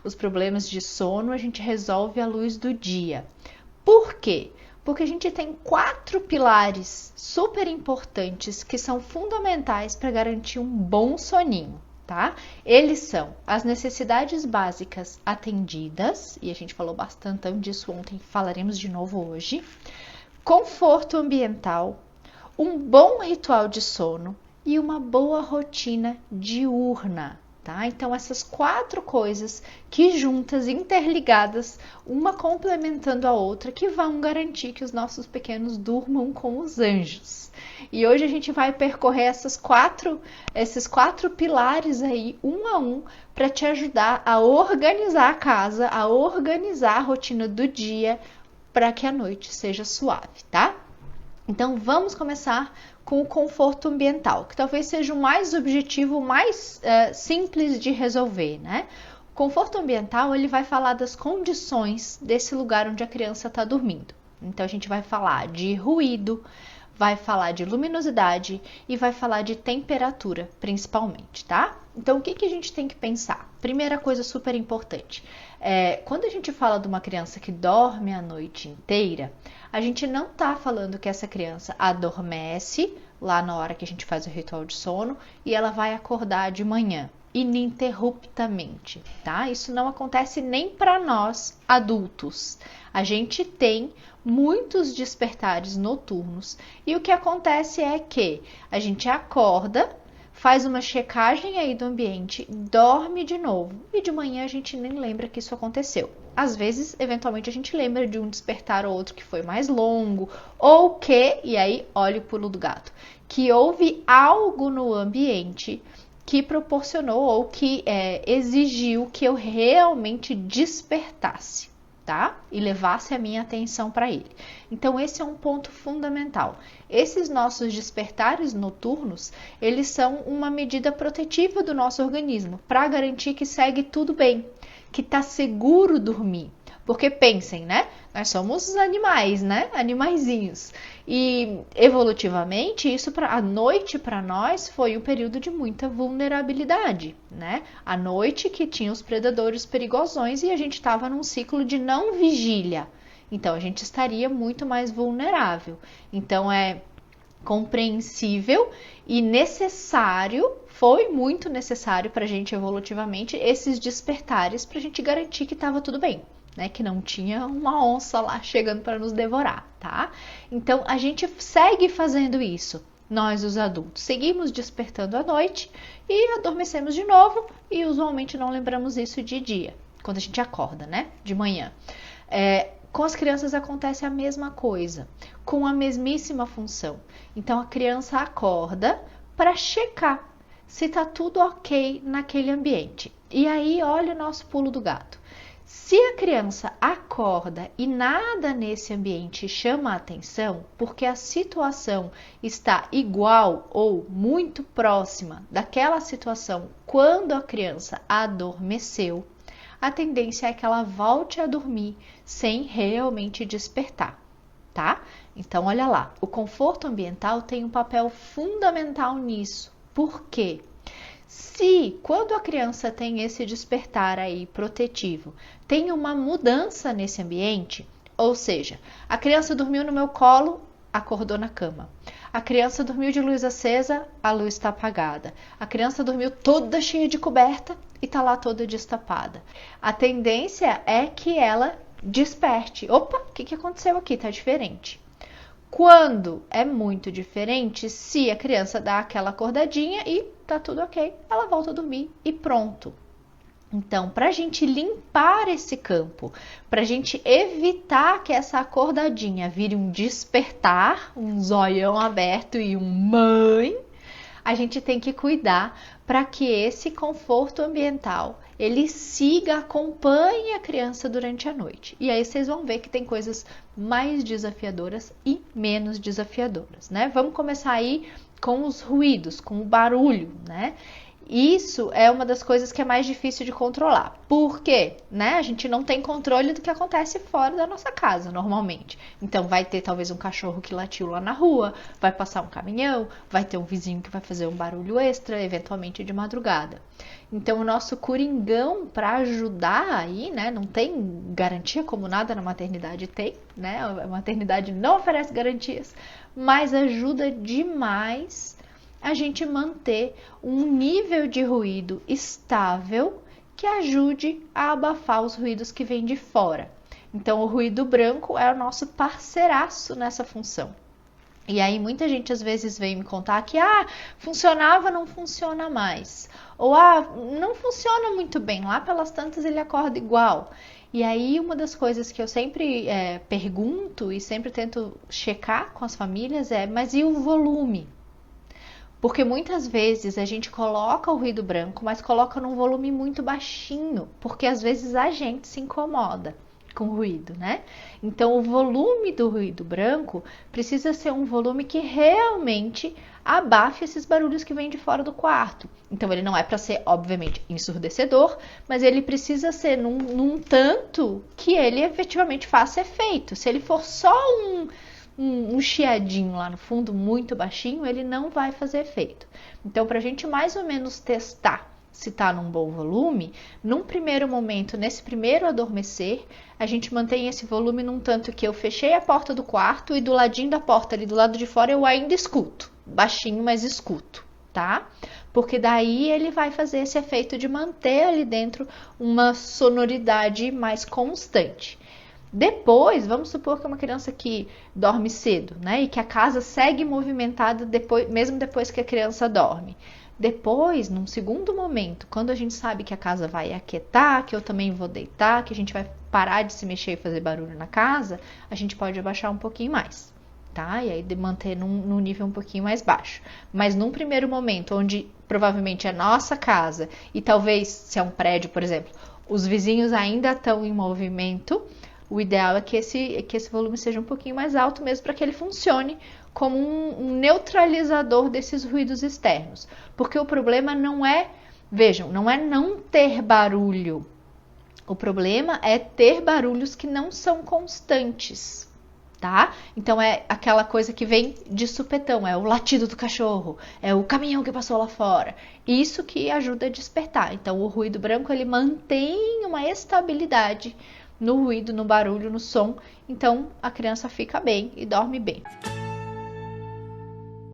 os problemas de sono a gente resolve à luz do dia. Por quê? Porque a gente tem 4 pilares super importantes que são fundamentais para garantir um bom soninho, tá? Eles são as necessidades básicas atendidas, e a gente falou bastante disso ontem, falaremos de novo hoje. Conforto ambiental, um bom ritual de sono e uma boa rotina diurna, tá? Então essas 4 coisas que juntas, interligadas, uma complementando a outra, que vão garantir que os nossos pequenos durmam com os anjos. E hoje a gente vai percorrer esses quatro pilares aí, um a um, para te ajudar a organizar a casa, a organizar a rotina do dia, para que a noite seja suave, tá? Então vamos começar com o conforto ambiental, que talvez seja o mais objetivo, o mais simples de resolver, né? O conforto ambiental, ele vai falar das condições desse lugar onde a criança está dormindo. Então a gente vai falar de ruído, vai falar de luminosidade e vai falar de temperatura, principalmente, tá? Então, o que a gente tem que pensar? Primeira coisa super importante, quando a gente fala de uma criança que dorme a noite inteira, a gente não tá falando que essa criança adormece lá na hora que a gente faz o ritual de sono e ela vai acordar de manhã, ininterruptamente, tá? Isso não acontece nem para nós adultos. A gente tem muitos despertares noturnos e o que acontece é que a gente acorda, faz uma checagem aí do ambiente, dorme de novo e de manhã a gente nem lembra que isso aconteceu. Às vezes, eventualmente, a gente lembra de um despertar ou outro que foi mais longo ou que, e aí olha o pulo do gato, que houve algo no ambiente que proporcionou ou que exigiu que eu realmente despertasse, tá? E levasse a minha atenção para ele. Então, esse é um ponto fundamental. Esses nossos despertares noturnos, eles são uma medida protetiva do nosso organismo, para garantir que segue tudo bem, que tá seguro dormir. Porque pensem, né? Nós somos animais, né? Animaizinhos. E evolutivamente, a noite para nós foi um período de muita vulnerabilidade, né? A noite que tinha os predadores perigosões e a gente estava num ciclo de não vigília. Então, a gente estaria muito mais vulnerável. Então, é compreensível e necessário, foi muito necessário para a gente evolutivamente, esses despertares para a gente garantir que estava tudo bem. Né, que não tinha uma onça lá chegando para nos devorar, tá? Então, a gente segue fazendo isso, nós os adultos. Seguimos despertando à noite e adormecemos de novo e usualmente não lembramos isso de dia, quando a gente acorda, né? De manhã. Com as crianças acontece a mesma coisa, com a mesmíssima função. Então, a criança acorda para checar se tá tudo ok naquele ambiente. E aí, olha o nosso pulo do gato. Se a criança acorda e nada nesse ambiente chama a atenção, porque a situação está igual ou muito próxima daquela situação quando a criança adormeceu, a tendência é que ela volte a dormir sem realmente despertar, tá? Então, olha lá, o conforto ambiental tem um papel fundamental nisso. Por quê? Se, quando a criança tem esse despertar aí protetivo, tem uma mudança nesse ambiente, ou seja, a criança dormiu no meu colo, acordou na cama. A criança dormiu de luz acesa, a luz está apagada. A criança dormiu toda cheia de coberta e está lá toda destapada. A tendência é que ela desperte. Opa, o que aconteceu aqui? Tá diferente. Quando é muito diferente, se a criança dá aquela acordadinha e tá tudo ok, ela volta a dormir e pronto. Então, para a gente limpar esse campo, para a gente evitar que essa acordadinha vire um despertar, um zoião aberto e um mãe, a gente tem que cuidar para que esse conforto ambiental ele siga, acompanhe a criança durante a noite. E aí vocês vão ver que tem coisas mais desafiadoras e menos desafiadoras, né? Vamos começar aí com os ruídos, com o barulho, né? isso é uma das coisas que é mais difícil de controlar. Por quê? Né? A gente não tem controle do que acontece fora da nossa casa, normalmente. Então, vai ter talvez um cachorro que latiu lá na rua, vai passar um caminhão, vai ter um vizinho que vai fazer um barulho extra, eventualmente de madrugada. Então, o nosso coringão para ajudar aí, né? Não tem garantia como nada na maternidade tem, né? A maternidade não oferece garantias, mas ajuda demais a gente manter um nível de ruído estável que ajude a abafar os ruídos que vêm de fora. Então, o ruído branco é o nosso parceiraço nessa função. E aí, muita gente às vezes vem me contar que, funcionava, não funciona mais. Ou, não funciona muito bem, lá pelas tantas ele acorda igual. E aí, uma das coisas que eu sempre pergunto e sempre tento checar com as famílias mas e o volume? Porque muitas vezes a gente coloca o ruído branco, mas coloca num volume muito baixinho, porque às vezes a gente se incomoda com o ruído, né? Então, o volume do ruído branco precisa ser um volume que realmente abafe esses barulhos que vêm de fora do quarto. Então, ele não é para ser, obviamente, ensurdecedor, mas ele precisa ser num tanto que ele efetivamente faça efeito. Se ele for só um chiadinho lá no fundo, muito baixinho, ele não vai fazer efeito. Então, para a gente mais ou menos testar se está num bom volume, num primeiro momento, nesse primeiro adormecer, a gente mantém esse volume num tanto que eu fechei a porta do quarto e do ladinho da porta, ali do lado de fora, eu ainda escuto. Baixinho, mas escuto, tá? Porque daí ele vai fazer esse efeito de manter ali dentro uma sonoridade mais constante. Depois, vamos supor que é uma criança que dorme cedo, né? E que a casa segue movimentada mesmo depois que a criança dorme. Depois, num segundo momento, quando a gente sabe que a casa vai aquietar, que eu também vou deitar, que a gente vai parar de se mexer e fazer barulho na casa, a gente pode abaixar um pouquinho mais, tá? E aí manter num nível um pouquinho mais baixo. Mas num primeiro momento, onde provavelmente é nossa casa e talvez, se é um prédio, por exemplo, os vizinhos ainda estão em movimento, o ideal é que esse volume seja um pouquinho mais alto mesmo para que ele funcione como um neutralizador desses ruídos externos. Porque o problema não é, vejam, não é não ter barulho. O problema é ter barulhos que não são constantes, tá? Então é aquela coisa que vem de supetão, é o latido do cachorro, é o caminhão que passou lá fora. Isso que ajuda a despertar. Então o ruído branco ele mantém uma estabilidade no ruído, no barulho, no som. Então a criança fica bem e dorme bem.